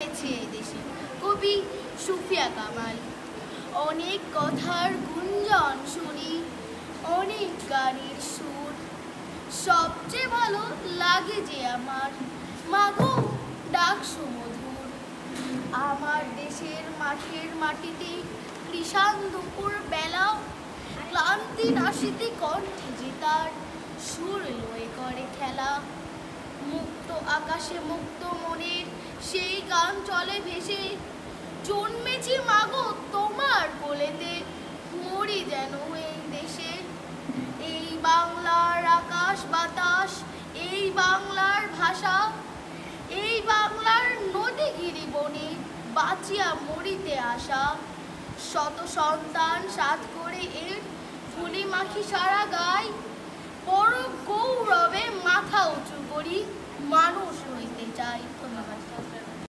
এই দেশে কবি সুফিয়া কামাল। অনেক কথার গুঞ্জন শুনি, অনেক গানের সুর, সবচেয়ে ভালো লাগে যে আমার মাগো ডাক সুমধুর। আমার দেশের মাঠের মাটিতে কৃষাণ দুপুর বেলা, ক্লান্তি নাশিতে কণ্ঠে যে তার সুর লয়ে করে খেলা। মুক্ত আকাশে মুক্ত মনের সেই গান চলে ভেসে, জন্মেছি মাগো তোমার কোলেতে, মরি যেন এই দেশে। এই বাংলার আকাশ বাতাস, এই বাংলার ভাষা, এই বাংলার নদী গিরি বনে বাঁচিয়া মরিতে আসা। শত সন্তান সাথ করে এর ফুলি মাখি সারা গায়, বড় গৌরবে মাথা উঁচু করি মানুষ হইতে চাই। ধন্যবাদ।